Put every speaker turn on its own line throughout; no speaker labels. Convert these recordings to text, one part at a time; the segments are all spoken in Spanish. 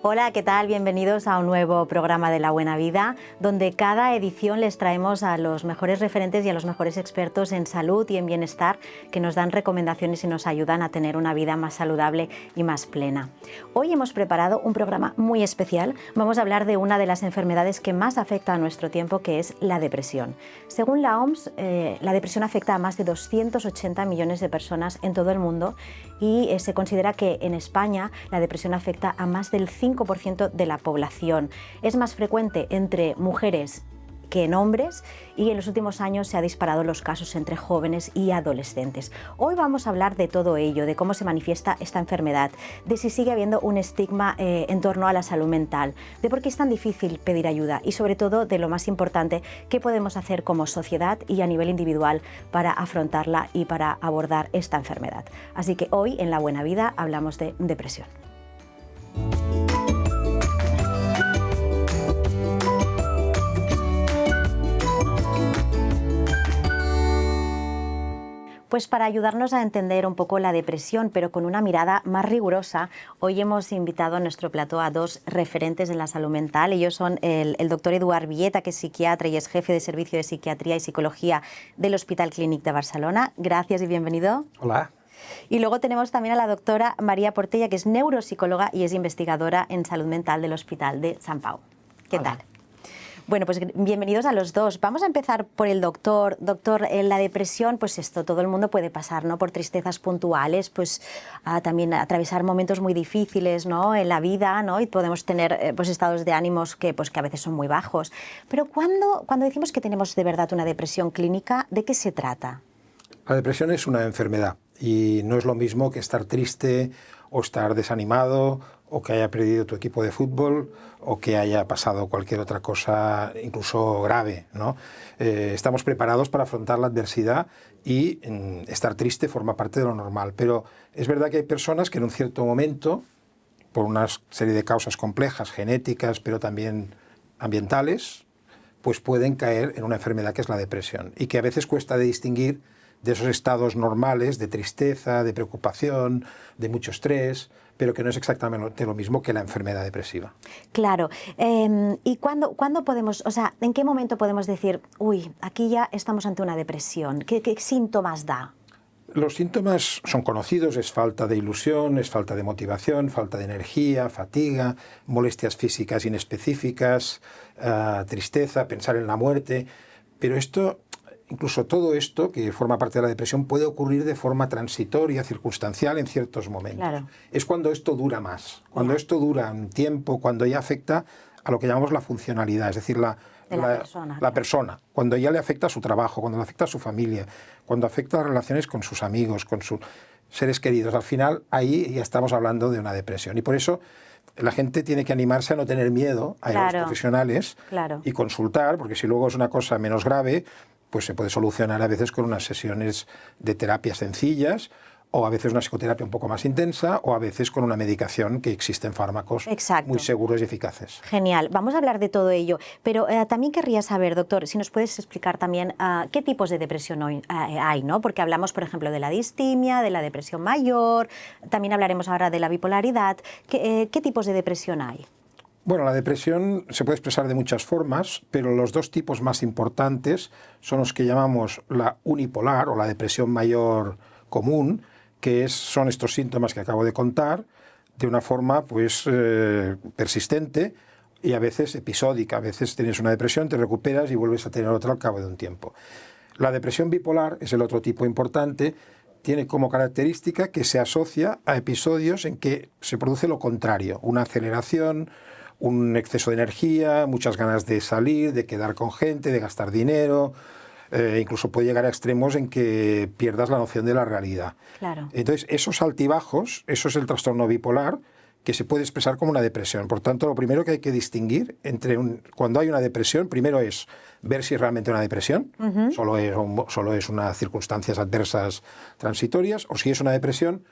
Hola, ¿qué tal? Bienvenidos a un nuevo programa de La Buena Vida, donde cada edición les traemos a los mejores referentes y a los mejores expertos en salud y en bienestar que nos dan recomendaciones y nos ayudan a tener una vida más saludable y más plena. Hoy hemos preparado un programa muy especial. Vamos a hablar de una de las enfermedades que más afecta a nuestro tiempo, que es la depresión. Según la OMS, la depresión afecta a más de 280 millones de personas en todo el mundo y se considera que en España la depresión afecta a más del 5% de la población. Es más frecuente entre mujeres que en hombres y en los últimos años se han disparado los casos entre jóvenes y adolescentes. Hoy vamos a hablar de todo ello, de cómo se manifiesta esta enfermedad, de si sigue habiendo un estigma en torno a la salud mental, de por qué es tan difícil pedir ayuda y sobre todo de lo más importante, qué podemos hacer como sociedad y a nivel individual para afrontarla y para abordar esta enfermedad. Así que hoy en La Buena Vida hablamos de depresión. Pues para ayudarnos a entender un poco la depresión, pero con una mirada más rigurosa, hoy hemos invitado a nuestro plató a dos referentes de la salud mental. Ellos son el doctor Eduard Villeta, que es psiquiatra y es jefe de servicio de psiquiatría y psicología del Hospital Clínic de Barcelona. Gracias y bienvenido.
Hola.
Y luego tenemos también a la doctora María Portella, que es neuropsicóloga y es investigadora en salud mental del Hospital de Sant Pau. ¿Qué tal? Bueno, pues bienvenidos a los dos. Vamos a empezar por el doctor. Doctor, en la depresión, pues esto todo el mundo puede pasar, ¿no? Por tristezas puntuales, pues también atravesar momentos muy difíciles, ¿no? En la vida, ¿no? Y podemos tener pues estados de ánimos que a veces son muy bajos. Pero cuando decimos que tenemos de verdad una depresión clínica, ¿de qué se trata?
La depresión es una enfermedad y no es lo mismo que estar triste o estar desanimado o que haya perdido tu equipo de fútbol o que haya pasado cualquier otra cosa, incluso grave, ¿no? Estamos preparados para afrontar la adversidad y estar triste forma parte de lo normal. Pero es verdad que hay personas que en un cierto momento, por una serie de causas complejas, genéticas, pero también ambientales, pues pueden caer en una enfermedad que es la depresión y que a veces cuesta de distinguir de esos estados normales de tristeza, de preocupación, de mucho estrés, pero que no es exactamente lo mismo que la enfermedad depresiva.
Claro. ¿Y cuándo podemos, o sea, en qué momento podemos decir, uy, aquí ya estamos ante una depresión? ¿Qué síntomas da?
Los síntomas son conocidos, es falta de ilusión, es falta de motivación, falta de energía, fatiga, molestias físicas inespecíficas, tristeza, pensar en la muerte, pero incluso todo esto, que forma parte de la depresión, puede ocurrir de forma transitoria, circunstancial en ciertos momentos.
Claro.
Es cuando esto dura más, cuando esto dura un tiempo, cuando ya afecta a lo que llamamos la funcionalidad, es decir, la persona, cuando ya le afecta a su trabajo, cuando le afecta a su familia, cuando afecta a las relaciones con sus amigos, con sus seres queridos. Al final, ahí ya estamos hablando de una depresión. Y por eso la gente tiene que animarse a no tener miedo a ir a los profesionales y consultar, porque si luego es una cosa menos grave, pues se puede solucionar a veces con unas sesiones de terapia sencillas, o a veces una psicoterapia un poco más intensa, o a veces con una medicación, que existen fármacos muy seguros y eficaces.
Genial, vamos a hablar de todo ello, pero también querría saber, doctor, si nos puedes explicar también qué tipos de depresión hay, ¿no? Porque hablamos, por ejemplo, de la distimia, de la depresión mayor, también hablaremos ahora de la bipolaridad. ¿Qué tipos de depresión hay?
Bueno, la depresión se puede expresar de muchas formas, pero los dos tipos más importantes son los que llamamos la unipolar o la depresión mayor común, que son estos síntomas que acabo de contar, de una forma pues persistente y a veces episódica. A veces tienes una depresión, te recuperas y vuelves a tener otra al cabo de un tiempo. La depresión bipolar es el otro tipo importante. Tiene como característica que se asocia a episodios en que se produce lo contrario, una aceleración, un exceso de energía, muchas ganas de salir, de quedar con gente, de gastar dinero, incluso puede llegar a extremos en que pierdas la noción de la realidad.
Claro.
Entonces, esos altibajos, eso es el trastorno bipolar, que se puede expresar como una depresión. Por tanto, lo primero que hay que distinguir cuando hay una depresión, primero es ver si es realmente una depresión, solo es unas circunstancias adversas transitorias, o si es una depresión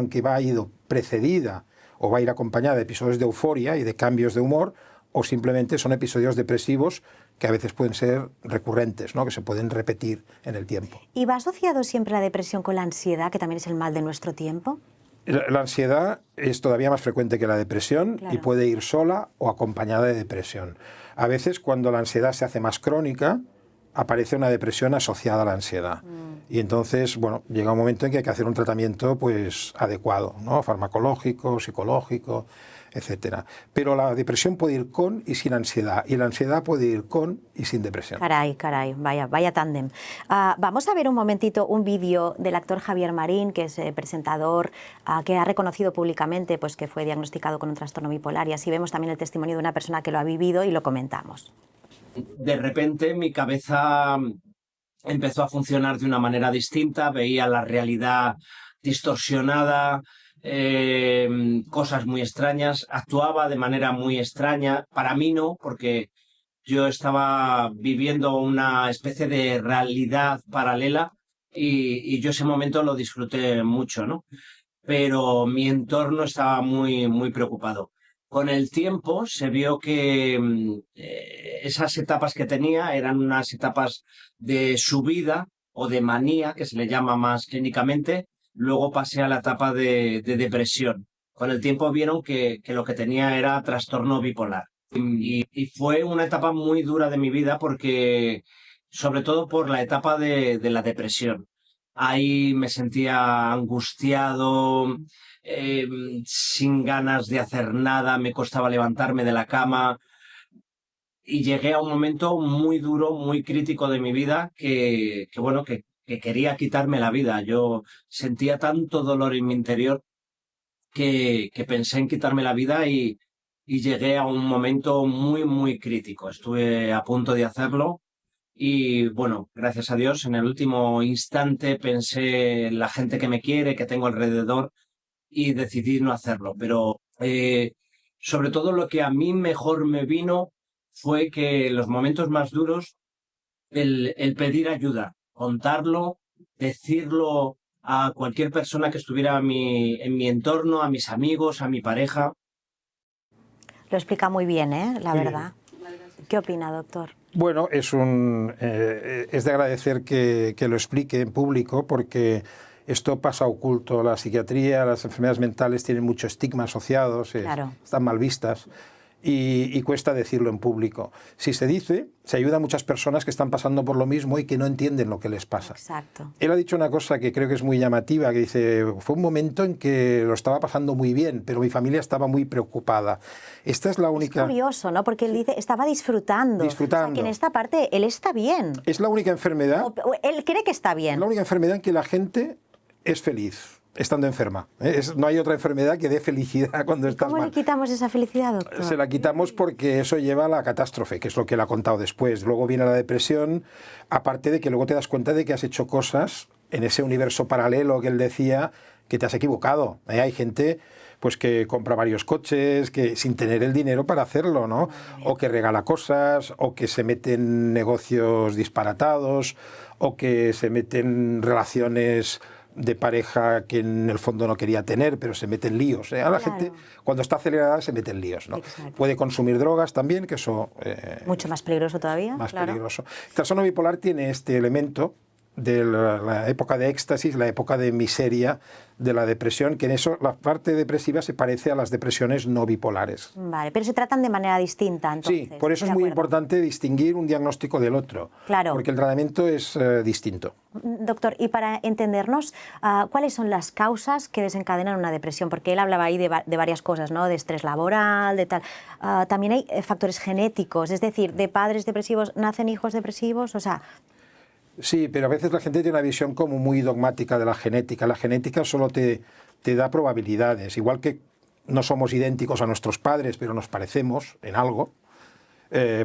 que va a ir precedida o va a ir acompañada de episodios de euforia y de cambios de humor, o simplemente son episodios depresivos que a veces pueden ser recurrentes, ¿no? Que se pueden repetir en el tiempo.
¿Y va asociado siempre la depresión con la ansiedad, que también es el mal de nuestro tiempo?
La ansiedad es todavía más frecuente que la depresión,
claro,
y puede ir sola o acompañada de depresión. A veces, cuando la ansiedad se hace más crónica, aparece una depresión asociada a la ansiedad. Y entonces, bueno, llega un momento en que hay que hacer un tratamiento pues adecuado, ¿no? Farmacológico, psicológico, etcétera. Pero la depresión puede ir con y sin ansiedad, y la ansiedad puede ir con y sin depresión.
Caray, caray, vaya tándem. Vamos a ver un momentito un vídeo del actor Javier Marín, que es presentador, que ha reconocido públicamente pues, que fue diagnosticado con un trastorno bipolar, y así vemos también el testimonio de una persona que lo ha vivido y lo comentamos.
De repente mi cabeza empezó a funcionar de una manera distinta, veía la realidad distorsionada, cosas muy extrañas, actuaba de manera muy extraña. Para mí no, porque yo estaba viviendo una especie de realidad paralela y yo ese momento lo disfruté mucho, ¿no? Pero mi entorno estaba muy preocupado. Con el tiempo se vio que esas etapas que tenía eran unas etapas de subida o de manía, que se le llama más clínicamente. Luego pasé a la etapa de depresión. Con el tiempo vieron que lo que tenía era trastorno bipolar. Y fue una etapa muy dura de mi vida porque, sobre todo por la etapa de la depresión. Ahí me sentía angustiado, sin ganas de hacer nada, me costaba levantarme de la cama y llegué a un momento muy duro, muy crítico de mi vida que quería quitarme la vida. Yo sentía tanto dolor en mi interior que pensé en quitarme la vida y llegué a un momento muy crítico. Estuve a punto de hacerlo. Y bueno, gracias a Dios, en el último instante pensé en la gente que me quiere, que tengo alrededor, y decidí no hacerlo. Pero sobre todo lo que a mí mejor me vino fue que en los momentos más duros, el pedir ayuda, contarlo, decirlo a cualquier persona que estuviera en mi entorno, a mis amigos, a mi pareja.
Lo explica muy bien, la
Muy
verdad. ¿Qué opina, doctor?
Bueno, es de agradecer que lo explique en público, porque esto pasa oculto. La psiquiatría, las enfermedades mentales tienen mucho estigma asociados,
Claro,
están mal vistas, y cuesta decirlo en público. Si se dice, se ayuda a muchas personas que están pasando por lo mismo y que no entienden lo que les pasa.
exacto.
Él ha dicho una cosa que creo que es muy llamativa, que dice: fue un momento en que lo estaba pasando muy bien, pero mi familia estaba muy preocupada. Esta es la única...
Es curioso, ¿no? Porque él dice, estaba disfrutando.
Disfrutando.
O sea, que en esta parte él está bien.
Es la única enfermedad...
O él cree que está bien.
La única enfermedad en que la gente es feliz estando enferma. No hay otra enfermedad que dé felicidad cuando estás
¿Cómo
mal.
le quitamos esa felicidad, doctor?
Se la quitamos porque eso lleva a la catástrofe, que es lo que él ha contado después. Luego viene la depresión, aparte de que luego te das cuenta de que has hecho cosas en ese universo paralelo que él decía, que te has equivocado. Hay gente pues que compra varios coches que sin tener el dinero para hacerlo, ¿no? O que regala cosas, o que se mete en negocios disparatados, o que se mete en relaciones de pareja que en el fondo no quería tener, pero se mete en líos. A la gente, cuando está acelerada, se mete en líos, ¿no? Puede consumir drogas también, que eso...
mucho más peligroso todavía.
Más peligroso. El trastorno bipolar tiene este elemento de la época de éxtasis, la época de miseria de la depresión, que en eso la parte depresiva se parece a las depresiones no bipolares.
Vale, pero se tratan de manera distinta, entonces.
Sí, por eso es muy importante distinguir un diagnóstico del otro.
Claro.
Porque el tratamiento es distinto.
Doctor, y para entendernos, ¿cuáles son las causas que desencadenan una depresión? Porque él hablaba ahí de varias cosas, ¿no? De estrés laboral, de tal. También hay factores genéticos, es decir, de padres depresivos nacen hijos depresivos, o sea...
Sí, pero a veces la gente tiene una visión como muy dogmática de la genética. La genética solo te da probabilidades. Igual que no somos idénticos a nuestros padres, pero nos parecemos en algo,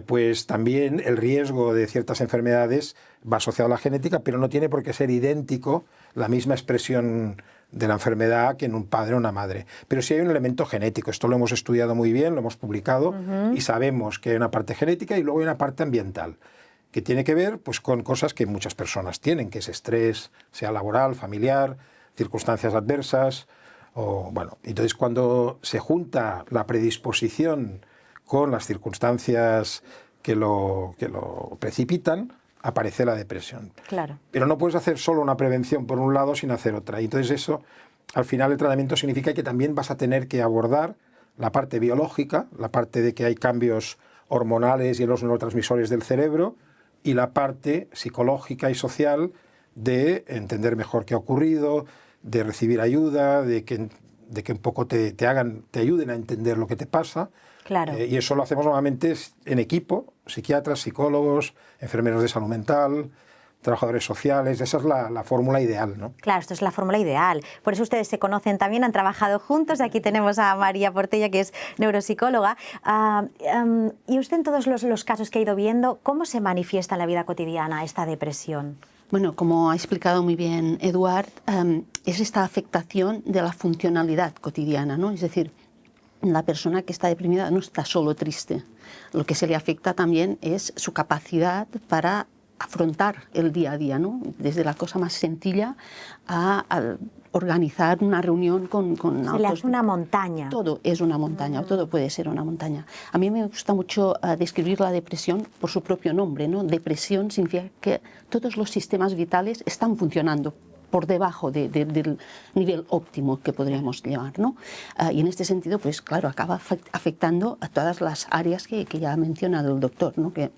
pues también el riesgo de ciertas enfermedades va asociado a la genética, pero no tiene por qué ser idéntico la misma expresión de la enfermedad que en un padre o una madre. Pero sí hay un elemento genético. Esto lo hemos estudiado muy bien, lo hemos publicado, y sabemos que hay una parte genética y luego hay una parte ambiental, que tiene que ver pues, con cosas que muchas personas tienen, que es estrés, sea laboral, familiar, circunstancias adversas. Bueno, entonces cuando se junta la predisposición con las circunstancias que lo precipitan, aparece la depresión.
Claro.
Pero no puedes hacer solo una prevención por un lado sin hacer otra. Y entonces eso al final el tratamiento significa que también vas a tener que abordar la parte biológica, la parte de que hay cambios hormonales y en los neurotransmisores del cerebro, y la parte psicológica y social de entender mejor qué ha ocurrido, de recibir ayuda, de que un poco te ayuden a entender lo que te pasa.
Claro.
Y eso lo hacemos normalmente en equipo, psiquiatras, psicólogos, enfermeros de salud mental, trabajadores sociales. Esa es la fórmula ideal, ¿no?
Claro, esto es la fórmula ideal. Por eso ustedes se conocen también, han trabajado juntos. Aquí tenemos a María Portella, que es neuropsicóloga. Y usted, en todos los casos que ha ido viendo, ¿cómo se manifiesta en la vida cotidiana esta depresión?
Bueno, como ha explicado muy bien Eduard, es esta afectación de la funcionalidad cotidiana, ¿no? Es decir, la persona que está deprimida no está solo triste. Lo que se le afecta también es su capacidad para afrontar el día a día, ¿no? Desde la cosa más sencilla a organizar una reunión con
Se le hace una montaña.
Todo es una montaña, todo puede ser una montaña. A mí me gusta mucho describir la depresión por su propio nombre, ¿no? Depresión significa que todos los sistemas vitales están funcionando por debajo del nivel óptimo que podríamos llevar, ¿no? Y en este sentido, pues claro, acaba afectando a todas las áreas que ya ha mencionado el doctor, ¿no? Que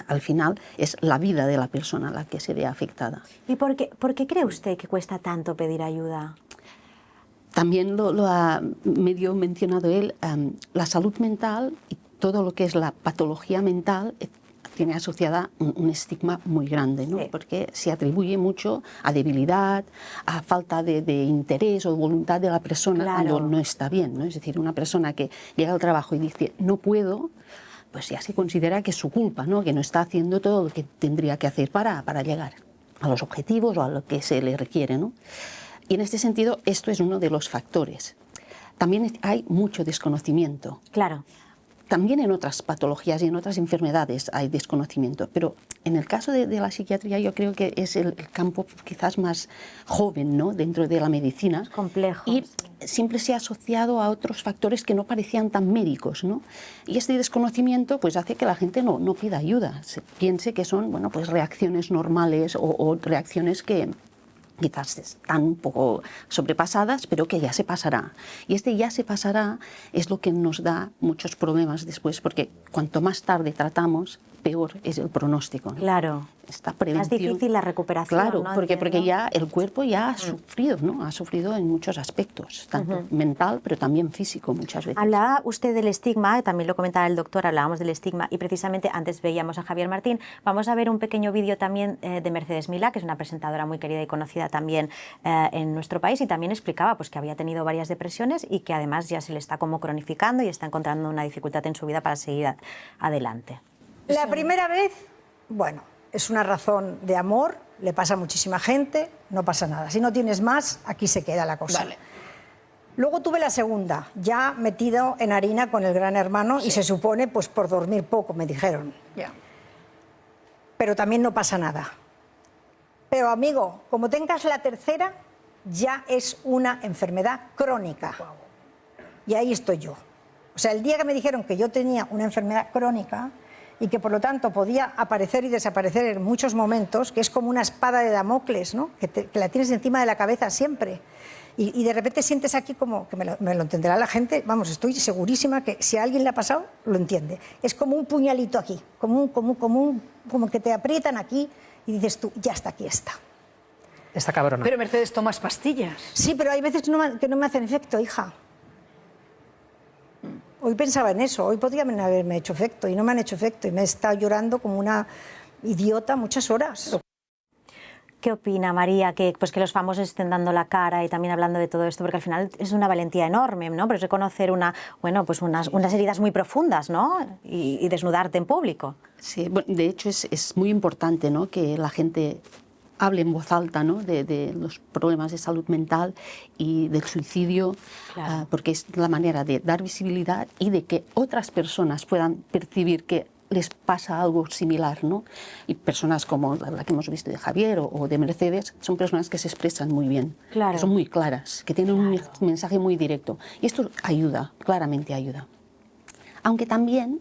al final es la vida de la persona la que se ve afectada.
¿Y por qué cree usted que cuesta tanto pedir ayuda?
También lo ha medio mencionado él, la salud mental y todo lo que es la patología mental tiene asociada un estigma muy grande, ¿no? Sí. Porque se atribuye mucho a debilidad, a falta de interés o voluntad de la persona, claro, cuando no está bien, ¿no? Es decir, una persona que llega al trabajo y dice no puedo, pues ya se considera que es su culpa, ¿no? Que no está haciendo todo lo que tendría que hacer para llegar a los objetivos o a lo que se le requiere, ¿no? Y en este sentido, esto es uno de los factores. También hay mucho desconocimiento.
Claro.
También en otras patologías y en otras enfermedades hay desconocimiento, pero en el caso de la psiquiatría yo creo que es el campo quizás más joven, ¿no? Dentro de la medicina.
Es complejo.
Y siempre se ha asociado a otros factores que no parecían tan médicos, ¿no? Y este desconocimiento pues hace que la gente no pida ayuda, se piense que son, bueno, pues reacciones normales o reacciones que quizás están un poco sobrepasadas, pero que ya se pasará. Y este ya se pasará es lo que nos da muchos problemas después, porque cuanto más tarde tratamos, peor es el pronóstico, ¿no?
Claro.
Esta prevención.
Más difícil la recuperación.
Claro,
¿no?
porque ya el cuerpo ya ha sufrido, ¿no? Ha sufrido en muchos aspectos, tanto mental, pero también físico muchas veces.
Hablaba usted del estigma, también lo comentaba el doctor, hablábamos del estigma, y precisamente antes veíamos a Javier Martín. Vamos a ver un pequeño vídeo también de Mercedes Milá, que es una presentadora muy querida y conocida también en nuestro país, y también explicaba pues, que había tenido varias depresiones y que además ya se le está como cronificando y está encontrando una dificultad en su vida para seguir adelante.
La primera vez, bueno, es una razón de amor, le pasa a muchísima gente, no pasa nada. Si no tienes más, aquí se queda la cosa. Vale. Luego tuve la segunda, ya metido en harina con el gran hermano, sí, y se supone pues por dormir poco, me dijeron. Ya. Pero también no pasa nada. Pero amigo, como tengas la tercera, ya es una enfermedad crónica. Wow. Y ahí estoy yo. O sea, el día que me dijeron que yo tenía una enfermedad crónica y que por lo tanto podía aparecer y desaparecer en muchos momentos, que es como una espada de Damocles, ¿no? Que la tienes encima de la cabeza siempre. Y de repente sientes aquí como, que me lo entenderá la gente, vamos, estoy segurísima que si a alguien le ha pasado, lo entiende. Es como un puñalito aquí, como que te aprietan aquí y dices tú, ya está, aquí está.
Está cabrona.
Pero Mercedes, ¿tomas pastillas?
Sí, pero hay veces que no me hacen efecto, hija. Hoy pensaba en eso, hoy podrían haberme hecho efecto y no me han hecho efecto y me he estado llorando como una idiota muchas horas.
¿Qué opina María? Que los famosos estén dando la cara y también hablando de todo esto, porque al final es una valentía enorme, ¿no? Pero es reconocer unas heridas muy profundas, ¿no? Y desnudarte en público.
Sí, bueno, de hecho es muy importante, ¿no? Que la gente hable en voz alta, ¿no? de los problemas de salud mental y del suicidio, claro, porque es la manera de dar visibilidad y de que otras personas puedan percibir que les pasa algo similar, ¿no? Y personas como la que hemos visto de Javier o de Mercedes son personas que se expresan muy bien, claro, que son muy claras, que tienen un mensaje muy directo. Y esto ayuda, claramente ayuda. Aunque también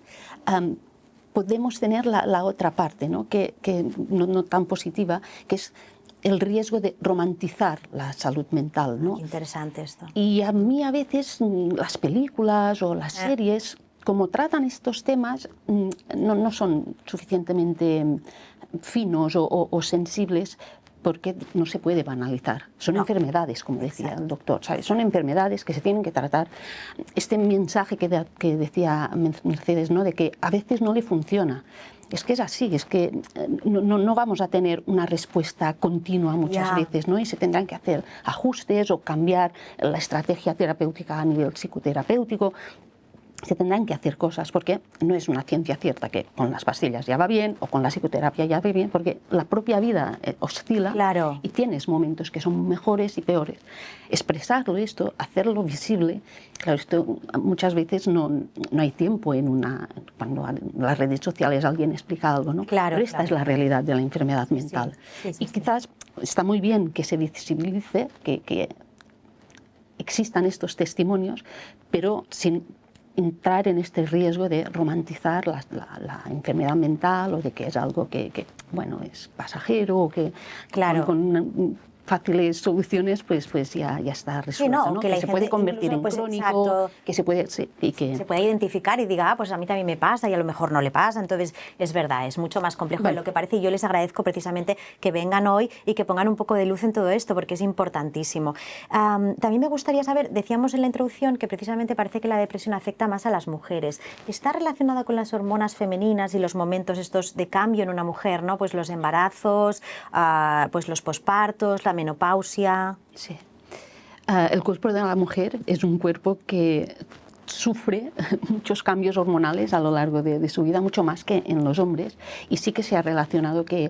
podemos tener la otra parte, ¿no? Que no tan positiva, que es el riesgo de romantizar la salud mental, ¿no?
Interesante esto.
Y a mí a veces las películas o las series, como tratan estos temas, no son suficientemente finos o sensibles, porque no se puede banalizar. Son enfermedades, como decía el doctor, ¿sabes? Son enfermedades que se tienen que tratar. Este mensaje que decía Mercedes, ¿no? De que a veces no le funciona. Es que es así, es que no vamos a tener una respuesta continua muchas veces, ¿no? Y se tendrán que hacer ajustes o cambiar la estrategia terapéutica a nivel psicoterapéutico. Se tendrán que hacer cosas, porque no es una ciencia cierta que con las pastillas ya va bien o con la psicoterapia ya va bien, porque la propia vida oscila y tienes momentos que son mejores y peores. Expresarlo esto, hacerlo visible, claro, esto muchas veces no hay tiempo cuando en las redes sociales alguien explica algo, ¿no? Pero esta es la realidad de la enfermedad mental. Y quizás está muy bien que se visibilice, que existan estos testimonios, pero sin entrar en este riesgo de romantizar la enfermedad mental o de que es algo que bueno, es pasajero o que con fáciles soluciones pues ya está resuelto, ¿no? Que se puede convertir en crónico, que se puede se
puede identificar y diga, pues a mí también me pasa y a lo mejor no le pasa. Entonces es verdad, es mucho más complejo de lo que parece, y yo les agradezco precisamente que vengan hoy y que pongan un poco de luz en todo esto, porque es importantísimo. También me gustaría saber, decíamos en la introducción que precisamente parece que la depresión afecta más a las mujeres. ¿Está relacionada con las hormonas femeninas y los momentos estos de cambio en una mujer, ¿no? Pues los embarazos, pues los pospartos, la menopausia?
Sí. El cuerpo de la mujer es un cuerpo que sufre muchos cambios hormonales a lo largo de su vida, mucho más que en los hombres, y sí que se ha relacionado que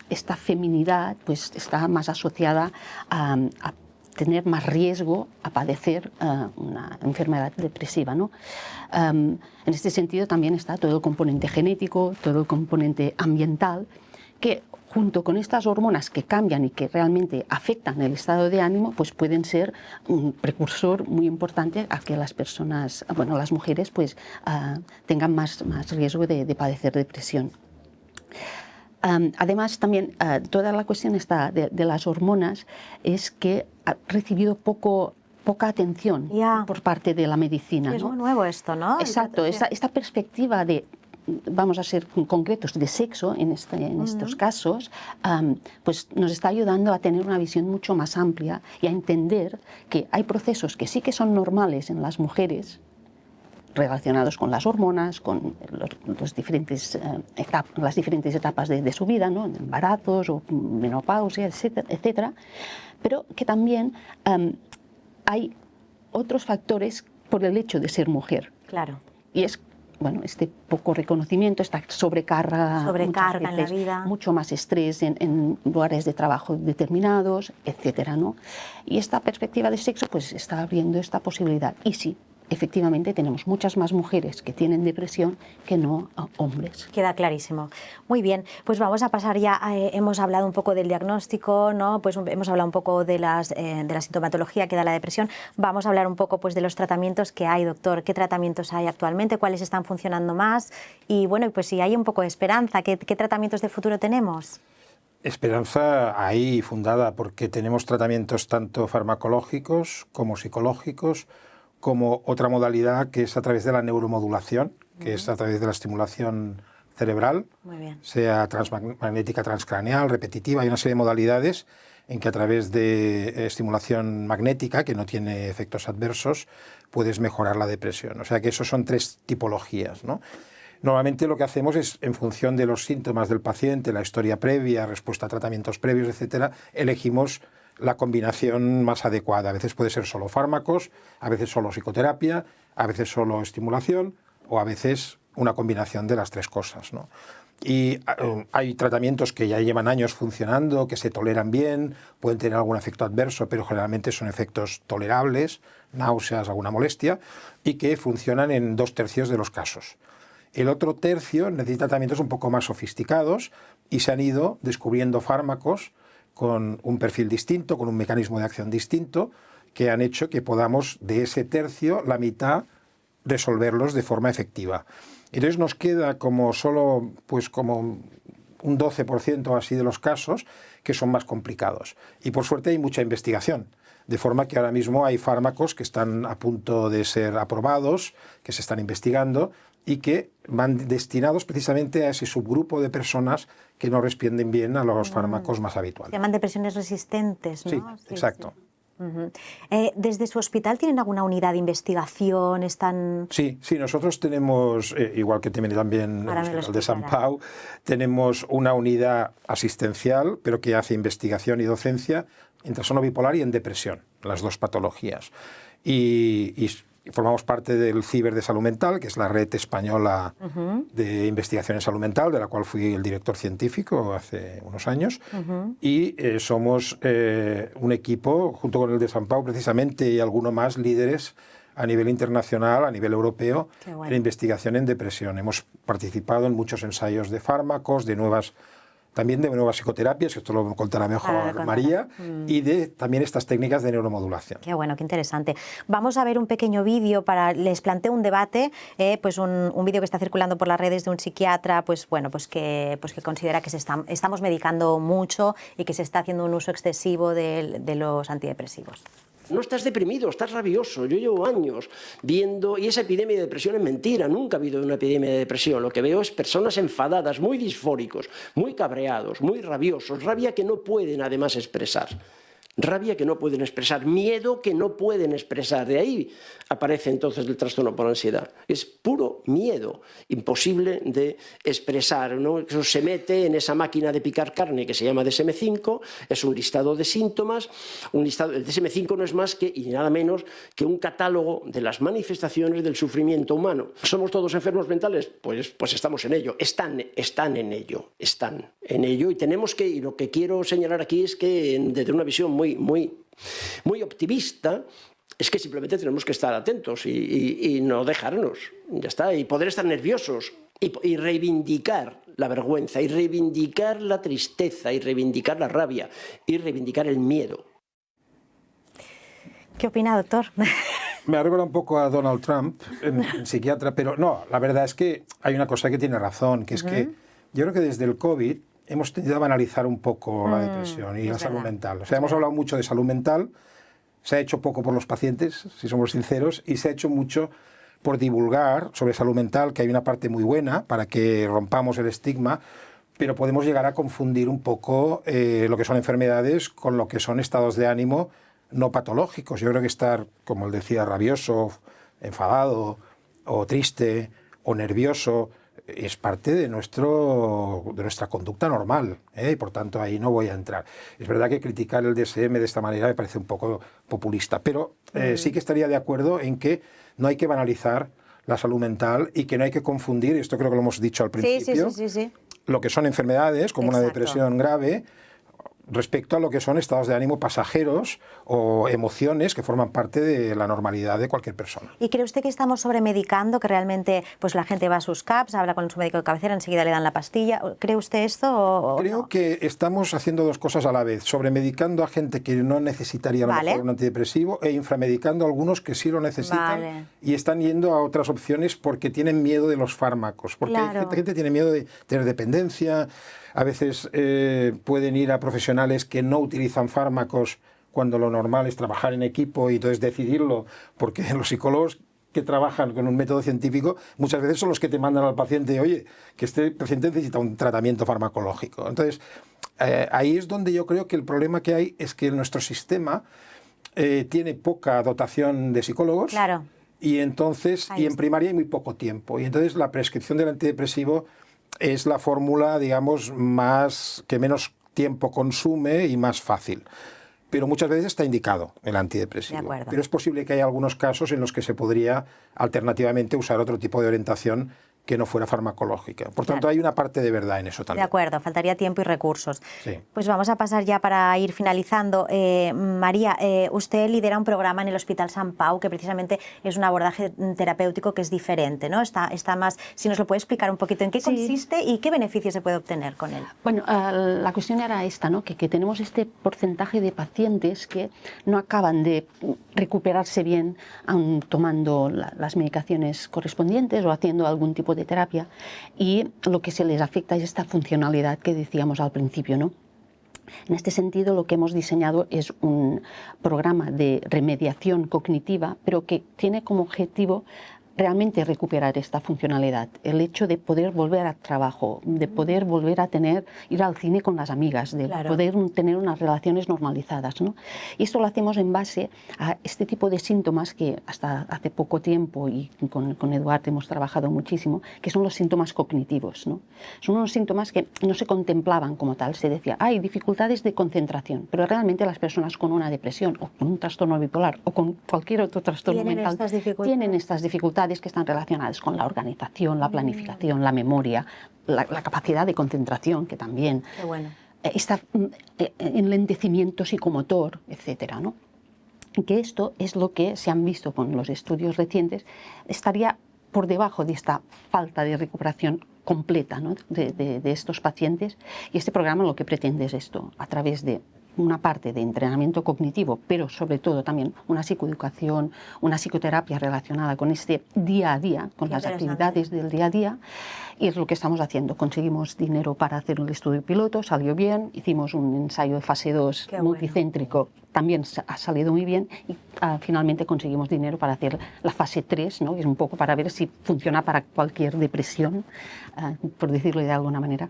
esta feminidad pues está más asociada a tener más riesgo a padecer una enfermedad depresiva, ¿no? En este sentido también está todo el componente genético, todo el componente ambiental, que junto con estas hormonas que cambian y que realmente afectan el estado de ánimo, pues pueden ser un precursor muy importante a que las personas, bueno, las mujeres, pues tengan más riesgo de padecer depresión. Además, también toda la cuestión de las hormonas es que ha recibido poca atención por parte de la medicina, ¿no?
Es muy nuevo esto, ¿no?
Exacto, esta perspectiva de, vamos a ser concretos, de sexo en estos casos, pues nos está ayudando a tener una visión mucho más amplia y a entender que hay procesos que sí que son normales en las mujeres, relacionados con las hormonas, con las diferentes etapas de su vida, ¿no? Embarazos o menopausia, etcétera, pero que también hay otros factores por el hecho de ser mujer.
Claro.
Y es, bueno, este poco reconocimiento, esta sobrecarga
en la vida,
mucho más estrés en lugares de trabajo determinados, etcétera, ¿no? Y esta perspectiva de sexo pues está abriendo esta posibilidad. Y sí, efectivamente tenemos muchas más mujeres que tienen depresión que no hombres.
Queda clarísimo. Muy bien, pues vamos a pasar ya, hemos hablado un poco del diagnóstico, ¿no? Pues hemos hablado un poco de la sintomatología que da la depresión. Vamos a hablar un poco pues de los tratamientos que hay, doctor. ¿Qué tratamientos hay actualmente? ¿Cuáles están funcionando más? Y bueno, pues si hay un poco de esperanza, ¿qué tratamientos de futuro tenemos?
Esperanza ahí fundada, porque tenemos tratamientos tanto farmacológicos como psicológicos, como otra modalidad que es a través de la neuromodulación, que es a través de la estimulación cerebral, sea magnética transcraneal, repetitiva. Hay una serie de modalidades en que a través de estimulación magnética, que no tiene efectos adversos, puedes mejorar la depresión. O sea que esos son 3 tipologías, ¿no? Normalmente lo que hacemos es, en función de los síntomas del paciente, la historia previa, respuesta a tratamientos previos, etcétera, elegimos la combinación más adecuada. A veces puede ser solo fármacos, a veces solo psicoterapia, a veces solo estimulación o a veces una combinación de las 3 cosas, ¿no? Y hay tratamientos que ya llevan años funcionando, que se toleran bien, pueden tener algún efecto adverso, pero generalmente son efectos tolerables, náuseas, alguna molestia, y que funcionan en 2/3 de los casos. El otro tercio necesita tratamientos un poco más sofisticados y se han ido descubriendo fármacos con un perfil distinto, con un mecanismo de acción distinto, que han hecho que podamos, de ese tercio, la mitad, resolverlos de forma efectiva. Entonces nos queda como solo, pues como un 12% así de los casos que son más complicados. Y por suerte hay mucha investigación, de forma que ahora mismo hay fármacos que están a punto de ser aprobados, que se están investigando y que van destinados precisamente a ese subgrupo de personas que no responden bien a los fármacos más habituales.
Se llaman depresiones resistentes, ¿no?
Sí, exacto.
Sí. ¿Desde su hospital tienen alguna unidad de investigación?
Sí, nosotros tenemos, igual que tiene también el Hospital de Sant Pau, tenemos una unidad asistencial, pero que hace investigación y docencia en trastorno bipolar y en depresión, las dos patologías. Y formamos parte del CIBER de Salud Mental, que es la red española de investigación en salud mental, de la cual fui el director científico hace unos años. Y somos un equipo, junto con el de Sant Pau precisamente, y alguno más, líderes a nivel internacional, a nivel europeo, en investigación en depresión. Hemos participado en muchos ensayos de fármacos, también de nuevas psicoterapias, esto lo contará mejor María, y de también estas técnicas de neuromodulación.
Qué bueno, qué interesante. Vamos a ver un pequeño vídeo les planteo un debate, pues un vídeo que está circulando por las redes de un psiquiatra, pues que considera que estamos medicando mucho y que se está haciendo un uso excesivo de los antidepresivos.
No estás deprimido, estás rabioso. Yo llevo años viendo, y esa epidemia de depresión es mentira, nunca ha habido una epidemia de depresión. Lo que veo es personas enfadadas, muy disfóricos, muy cabreados, muy rabiosos, rabia que no pueden además expresar. Rabia que no pueden expresar, miedo que no pueden expresar. De ahí aparece entonces el trastorno por ansiedad. Es puro miedo, imposible de expresar, ¿no? Eso se mete en esa máquina de picar carne que se llama DSM-5, es un listado de síntomas. El DSM-5 no es más que, y nada menos, que un catálogo de las manifestaciones del sufrimiento humano. ¿Somos todos enfermos mentales? Pues estamos en ello, están en ello, y tenemos que, y lo que quiero señalar aquí es que desde una visión muy optimista, es que simplemente tenemos que estar atentos y no dejarnos, ya está, y poder estar nerviosos y reivindicar la vergüenza, y reivindicar la tristeza, y reivindicar la rabia, y reivindicar el miedo.
¿Qué opina, doctor?
Me recuerda un poco a Donald Trump, en psiquiatra, pero no, la verdad es que hay una cosa que tiene razón, que es que yo creo que desde el COVID hemos tenido a banalizar un poco la depresión y la salud mental. O sea, hemos hablado mucho de salud mental, se ha hecho poco por los pacientes, si somos sinceros, y se ha hecho mucho por divulgar sobre salud mental, que hay una parte muy buena para que rompamos el estigma, pero podemos llegar a confundir un poco lo que son enfermedades con lo que son estados de ánimo no patológicos. Yo creo que estar, como él decía, rabioso, enfadado, o triste, o nervioso, es parte de nuestra conducta normal, y por tanto ahí no voy a entrar. Es verdad que criticar el DSM de esta manera me parece un poco populista, pero sí que estaría de acuerdo en que no hay que banalizar la salud mental y que no hay que confundir, esto creo que lo hemos dicho al principio,
sí.
Lo que son enfermedades, como una depresión grave, respecto a lo que son estados de ánimo pasajeros o emociones que forman parte de la normalidad de cualquier persona.
¿Y cree usted que estamos sobremedicando, que realmente pues la gente va a sus CAPs, habla con su médico de cabecera, enseguida le dan la pastilla? ¿Cree usted esto?
Creo que estamos haciendo dos cosas a la vez, sobremedicando a gente que no necesitaría a lo mejor un antidepresivo e inframedicando a algunos que sí lo necesitan y están yendo a otras opciones porque tienen miedo de los fármacos, porque hay gente que tiene miedo de tener dependencia. A veces pueden ir a profesionales que no utilizan fármacos cuando lo normal es trabajar en equipo y entonces decidirlo, porque los psicólogos que trabajan con un método científico muchas veces son los que te mandan al paciente, oye, que este paciente necesita un tratamiento farmacológico. Entonces, ahí es donde yo creo que el problema que hay es que nuestro sistema tiene poca dotación de psicólogos.
Claro.
Y entonces, y en primaria hay muy poco tiempo. Y entonces la prescripción del antidepresivo es la fórmula, digamos, que menos tiempo consume y más fácil. Pero muchas veces está indicado el antidepresivo. Pero es posible que haya algunos casos en los que se podría alternativamente usar otro tipo de orientación que no fuera farmacológica. Por tanto, hay una parte de verdad en eso también.
De acuerdo, faltaría tiempo y recursos.
Sí.
Pues vamos a pasar ya para ir finalizando. María, usted lidera un programa en el Hospital Sant Pau que precisamente es un abordaje terapéutico que es diferente, ¿no? Está más, si nos lo puede explicar un poquito en qué consiste y qué beneficios se puede obtener con él.
Bueno, la cuestión era esta, ¿no? Que tenemos este porcentaje de pacientes que no acaban de recuperarse bien aun tomando las medicaciones correspondientes o haciendo algún tipo tipo de terapia, y lo que se les afecta es esta funcionalidad que decíamos al principio, ¿no? En este sentido, lo que hemos diseñado es un programa de remediación cognitiva, pero que tiene como objetivo realmente recuperar esta funcionalidad, el hecho de poder volver al trabajo, de poder volver a ir al cine con las amigas, de poder tener unas relaciones normalizadas, ¿no? Y esto lo hacemos en base a este tipo de síntomas que hasta hace poco tiempo, y con Eduard hemos trabajado muchísimo, que son los síntomas cognitivos, ¿no? Son unos síntomas que no se contemplaban como tal, se decía, hay dificultades de concentración, pero realmente las personas con una depresión o con un trastorno bipolar o con cualquier otro trastorno mental tienen estas dificultades que están relacionadas con la organización, la planificación, la memoria, la capacidad de concentración, que también está enlentecimiento psicomotor, etcétera, ¿no? Que esto es lo que se han visto con los estudios recientes, estaría por debajo de esta falta de recuperación completa, ¿no? de estos pacientes, y este programa lo que pretende es esto, a través de una parte de entrenamiento cognitivo, pero sobre todo también una psicoeducación, una psicoterapia relacionada con este día a día, con las actividades del día a día, y es lo que estamos haciendo. Conseguimos dinero para hacer un estudio piloto, salió bien, hicimos un ensayo de fase 2 multicéntrico, también ha salido muy bien, y finalmente conseguimos dinero para hacer la fase 3, ¿no? Que es un poco para ver si funciona para cualquier depresión, por decirlo de alguna manera.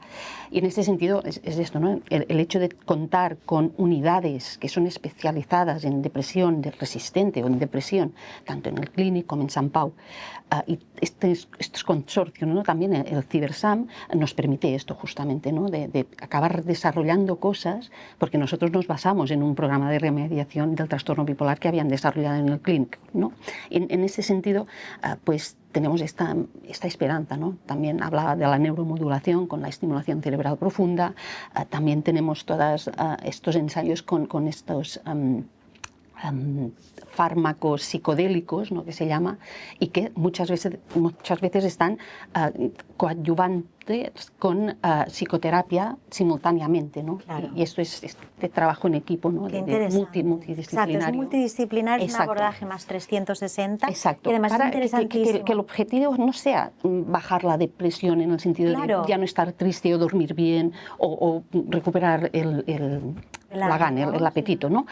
Y en este sentido es esto, ¿no? El hecho de contar con unidades que son especializadas en depresión resistente o en depresión, tanto en el Clínic como en Sant Pau, y estos consorcios, ¿no? También el CiberSam nos permite esto justamente, ¿no? De acabar desarrollando cosas, porque nosotros nos basamos en un programa de remediación del trastorno bipolar que habían desarrollado en el Clínic, ¿no? En ese sentido, pues tenemos esta esperanza, ¿no? También hablaba de la neuromodulación con la estimulación cerebral profunda, también tenemos todos estos ensayos con estos fármacos psicodélicos, ¿no? Que se llama, y que muchas veces están coadyuvantes con psicoterapia simultáneamente, ¿no?
Claro.
Y esto es este trabajo en equipo, ¿no? Multidisciplinario.
Exacto, es multidisciplinar, es un abordaje más 360.
Exacto.
Y además
para
es interesantísimo.
que el objetivo no sea bajar la depresión en el sentido de ya no estar triste o dormir bien o recuperar la gana, el apetito, ¿no?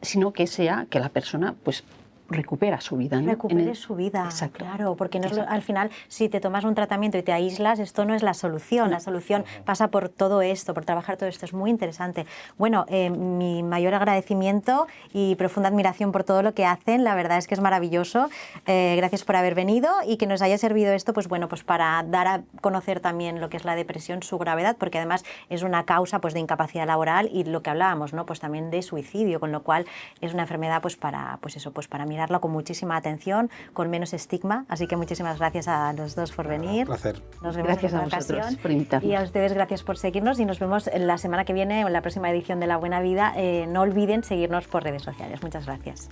Sino que sea que la persona pues recupera su vida, ¿no?
Recupere su vida, claro, porque no es al final, si te tomas un tratamiento y te aíslas, esto no es la solución. La solución pasa por todo esto, por trabajar todo esto. Es muy interesante. Bueno, mi mayor agradecimiento y profunda admiración por todo lo que hacen. La verdad es que es maravilloso. Gracias por haber venido y que nos haya servido esto, pues bueno, pues para dar a conocer también lo que es la depresión, su gravedad, porque además es una causa pues de incapacidad laboral y lo que hablábamos, ¿no? Pues también de suicidio, con lo cual es una enfermedad pues para mirar con muchísima atención, con menos estigma. Así que muchísimas gracias a los dos por venir.
Un placer.
Nos vemos
gracias
en
a
otra
vosotros
ocasión.
por invitarnos.
Y a ustedes gracias por seguirnos y nos vemos la semana que viene en la próxima edición de La Buena Vida. No olviden seguirnos por redes sociales. Muchas gracias.